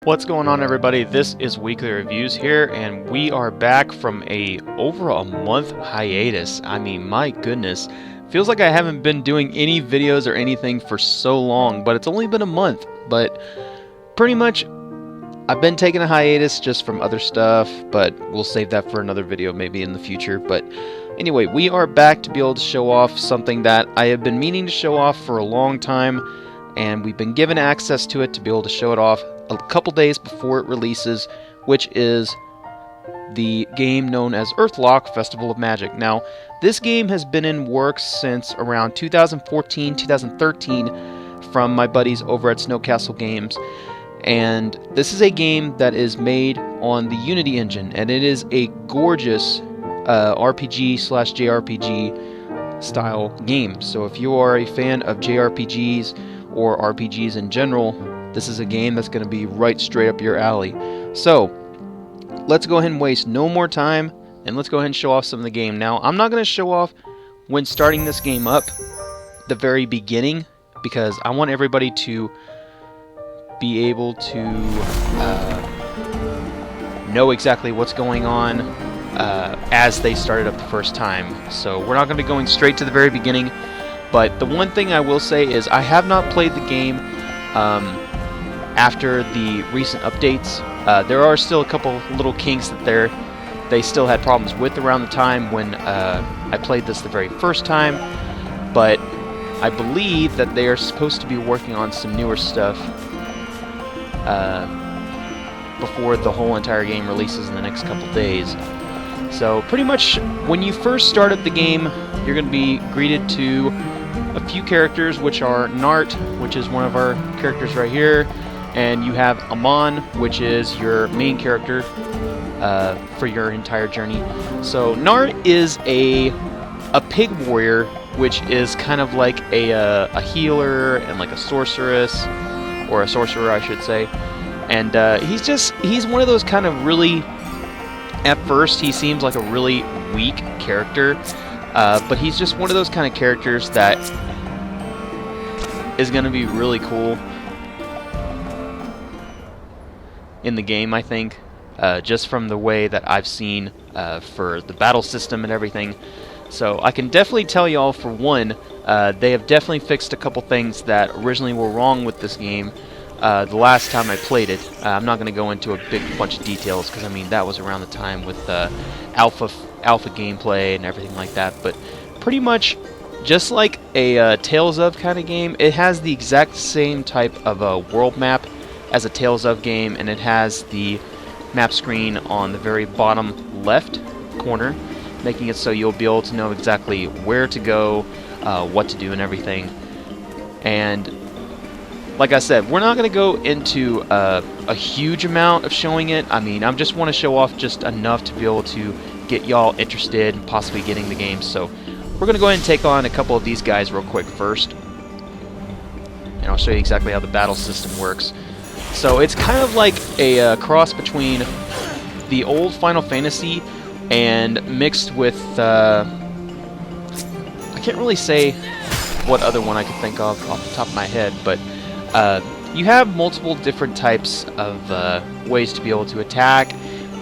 What's going on, everybody? This is Weekly Reviews here, and we are back from over a month hiatus. I mean, my goodness. Feels like I haven't been doing any videos or anything for so long, but it's only been a month. But pretty much, I've been taking a hiatus just from other stuff, but we'll save that for another video maybe in the future. But anyway, we are back to be able to show off something that I have been meaning to show off for a long time, and we've been given access to it to be able to show it off a couple days before it releases, which is the game known as Earthlock Festival of Magic. Now, this game has been in works since around 2014, 2013 from my buddies over at Snowcastle Games, and this is a game that is made on the Unity engine, and it is a gorgeous RPG/JRPG style game. So if you are a fan of JRPGs or RPGs in general, this is a game that's going to be right straight up your alley. So, let's go ahead and waste no more time, and let's go ahead and show off some of the game. Now, I'm not going to show off when starting this game up, the very beginning, because I want everybody to be able to know exactly what's going on as they started up the first time. So, we're not going to be going straight to the very beginning, but the one thing I will say is I have not played the game after the recent updates. There are still a couple little kinks that they still had problems with around the time when I played this the very first time, but I believe that they are supposed to be working on some newer stuff before the whole entire game releases in the next couple days. So pretty much when you first start up the game, you're going to be greeted to a few characters, which are Nart, which is one of our characters right here, and you have Amon, which is your main character for your entire journey. So Nart is a pig warrior, which is kind of like a healer and like a sorceress, or a sorcerer I should say, and he's one of those kind of really, at first he seems like a really weak character, but he's just one of those kind of characters that is going to be really cool in the game, I think, just from the way that I've seen for the battle system and everything. So I can definitely tell y'all, for one, they have definitely fixed a couple things that originally were wrong with this game the last time I played it. I'm not going to go into a big bunch of details, because I mean that was around the time with alpha gameplay and everything like that, but pretty much just like a Tales of kind of game, it has the exact same type of a world map as a Tales of game, and it has the map screen on the very bottom left corner, making it so you'll be able to know exactly where to go, what to do and everything. And like I said, we're not going to go into a huge amount of showing it. I mean, I just want to show off just enough to be able to get y'all interested in possibly getting the game. So we're going to go ahead and take on a couple of these guys real quick first, and I'll show you exactly how the battle system works. So it's kind of like a cross between the old Final Fantasy and mixed with, I can't really say what other one I could think of off the top of my head, but you have multiple different types of ways to be able to attack,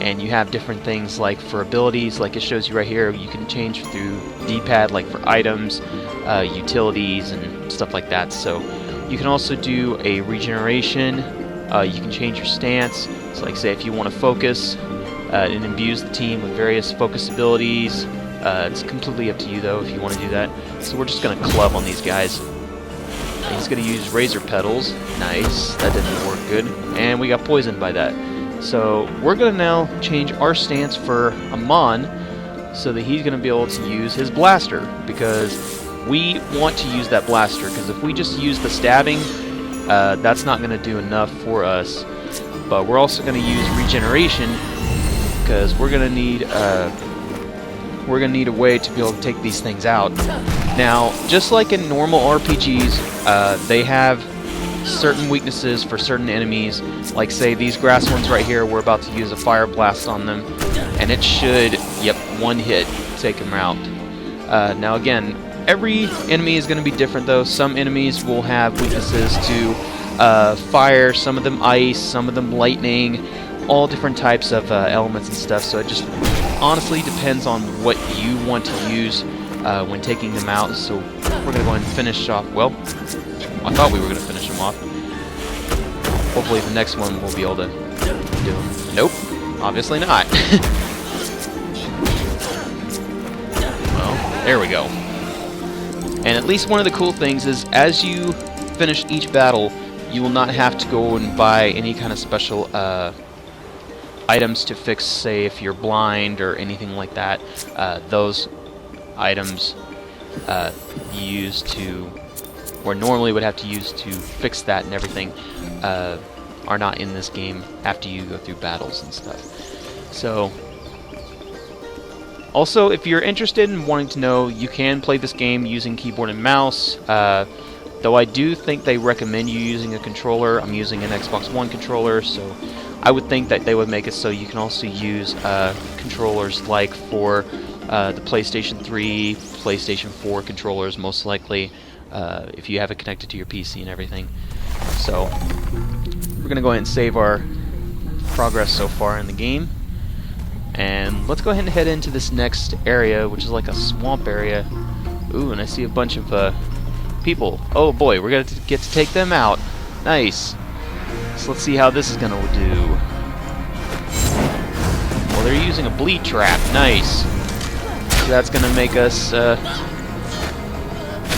and you have different things like for abilities, like it shows you right here, you can change through D-pad, like for items, utilities, and stuff like that. So you can also do a regeneration. You can change your stance. So like say if you want to focus, it imbues the team with various focus abilities. It's completely up to you though if you want to do that. So we're just going to club on these guys. And he's going to use razor petals. Nice. That didn't work good. And we got poisoned by that. So we're going to now change our stance for Amon, so that he's going to be able to use his blaster, because we want to use that blaster, because if we just use the stabbing, that's not going to do enough for us. But we're also going to use regeneration, because we're going to need a way to be able to take these things out. Now, just like in normal RPGs, they have certain weaknesses for certain enemies. Like say these grass ones right here, we're about to use a fire blast on them, and it should, yep, one hit, take them out. Now again, every enemy is going to be different though. Some enemies will have weaknesses to fire, some of them ice, some of them lightning, all different types of elements and stuff. So it just honestly depends on what you want to use when taking them out. So we're going to go ahead and finish off. Well, I thought we were going to finish them off. Hopefully the next one we'll be able to do them. Nope, obviously not. Well, there we go. And at least one of the cool things is, as you finish each battle, you will not have to go and buy any kind of special items to fix, say, if you're blind or anything like that. Those items you use to, or normally would have to use to fix that and everything, are not in this game after you go through battles and stuff. So, also, if you're interested in wanting to know, you can play this game using keyboard and mouse. Though I do think they recommend you using a controller. I'm using an Xbox One controller, so I would think that they would make it so you can also use controllers like for the PlayStation 3, PlayStation 4 controllers, most likely, if you have it connected to your PC and everything. So, we're going to go ahead and save our progress so far in the game. And let's go ahead and head into this next area, which is like a swamp area. Ooh, and I see a bunch of people. Oh boy, we're going to get to take them out. Nice. So let's see how this is going to do. Well, they're using a bleed trap. Nice. So that's going to make us...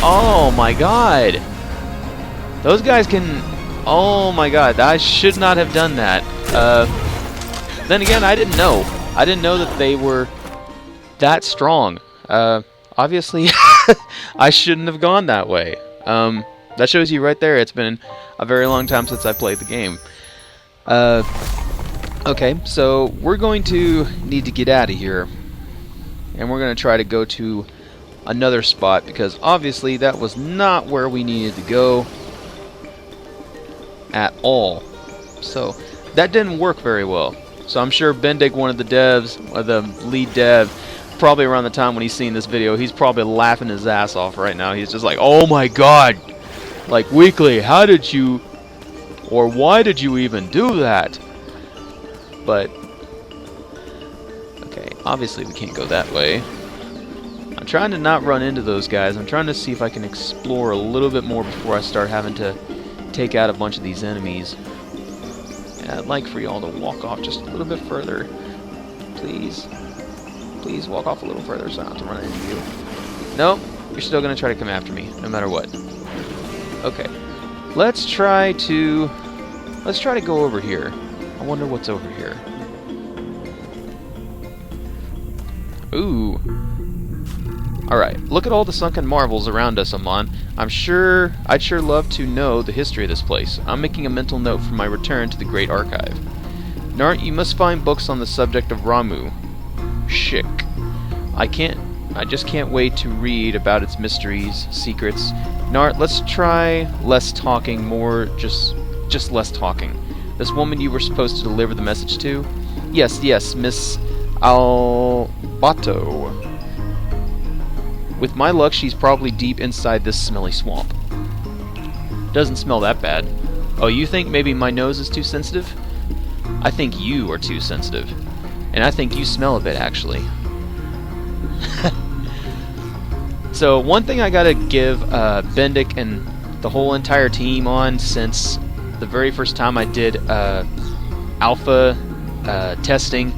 Oh my god! Those guys can... Oh my god, I should not have done that. Then again, I didn't know. I didn't know that they were that strong. Obviously, I shouldn't have gone that way. That shows you right there, it's been a very long time since I played the game. Okay, so we're going to need to get out of here. And we're going to try to go to another spot, because obviously that was not where we needed to go at all. So that didn't work very well. So I'm sure Bendig, one of the devs, or the lead dev, probably around the time when he's seeing this video, he's probably laughing his ass off right now. He's just like, oh my god! Like, Wii-kly, how did you... or why did you even do that? But... okay, obviously we can't go that way. I'm trying to not run into those guys. I'm trying to see if I can explore a little bit more before I start having to take out a bunch of these enemies. And I'd like for y'all to walk off just a little bit further. Please. Please walk off a little further so I don't have to run into you. Nope, you're still going to try to come after me, no matter what. Okay. Let's try to go over here. I wonder what's over here. Ooh. Alright, look at all the sunken marvels around us, Amon. I'd sure love to know the history of this place. I'm making a mental note for my return to the Great Archive. Nart, you must find books on the subject of Ramu. Shik. I just can't wait to read about its mysteries, secrets. Nart, let's try less talking, more just less talking. This woman you were supposed to deliver the message to? Yes, Miss Albato. With my luck, she's probably deep inside this smelly swamp. Doesn't smell that bad. Oh, you think maybe my nose is too sensitive? I think you are too sensitive. And I think you smell a bit, actually. So, one thing I gotta give Bendik and the whole entire team on, since the very first time I did alpha testing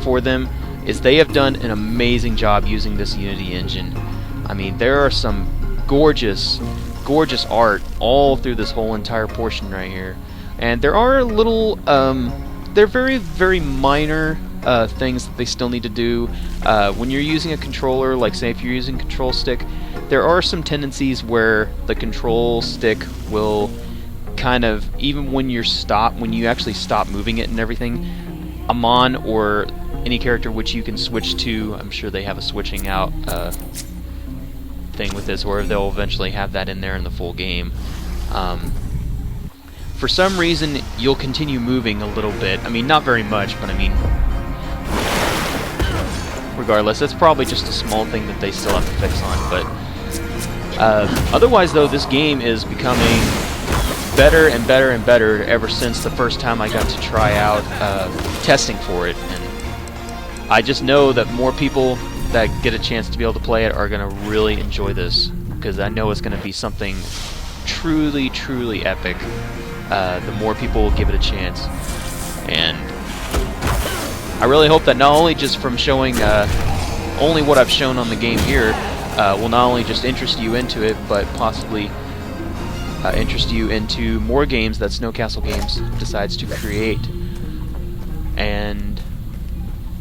for them, is they have done an amazing job using this Unity engine. I mean, there are some gorgeous art all through this whole entire portion right here. And there are little, they're very, very minor things that they still need to do. When you're using a controller, like say if you're using control stick, there are some tendencies where the control stick will kind of, even when you actually stop moving it and everything, Amon or any character which you can switch to, I'm sure they have a switching out thing with this, or they'll eventually have that in there in the full game. For some reason, you'll continue moving a little bit. I mean, not very much, but I mean, regardless, it's probably just a small thing that they still have to fix on. But otherwise, though, this game is becoming better and better and better ever since the first time I got to try out testing for it. And I just know that more people that get a chance to be able to play it are going to really enjoy this, because I know it's going to be something truly, truly epic. The more people give it a chance. And I really hope that not only just from showing only what I've shown on the game here will not only just interest you into it, but possibly interest you into more games that Snowcastle Games decides to create. And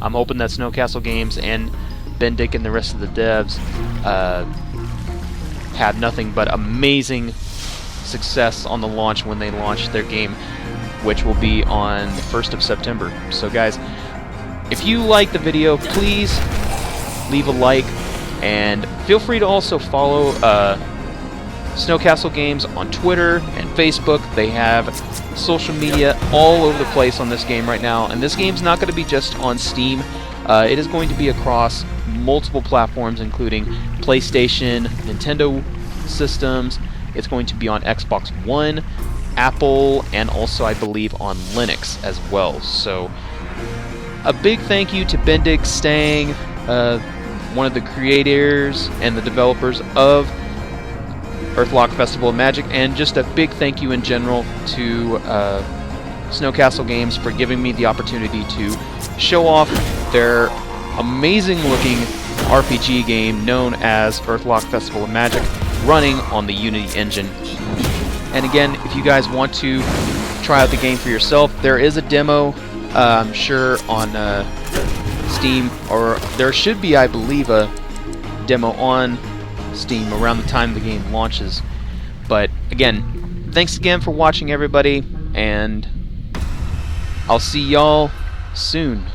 I'm hoping that Snowcastle Games and Bendik and the rest of the devs have nothing but amazing success on the launch when they launch their game, which will be on the 1st of September. So guys, if you like the video, please leave a like, and feel free to also follow Snowcastle Games on Twitter and Facebook. They have social media all over the place on this game right now, and this game's not going to be just on Steam. It is going to be across multiple platforms, including PlayStation, Nintendo systems. It's going to be on Xbox One, Apple, and also I believe on Linux as well. So a big thank you to Bendik Stang, one of the creators and the developers of Earthlock Festival of Magic, and just a big thank you in general to Snowcastle Games for giving me the opportunity to show off their amazing looking RPG game known as Earthlock Festival of Magic, running on the Unity engine. And again, if you guys want to try out the game for yourself, there is a demo, I'm sure, on Steam, or there should be, I believe, a demo on Steam around the time the game launches. But again, thanks again for watching, everybody, and I'll see y'all soon.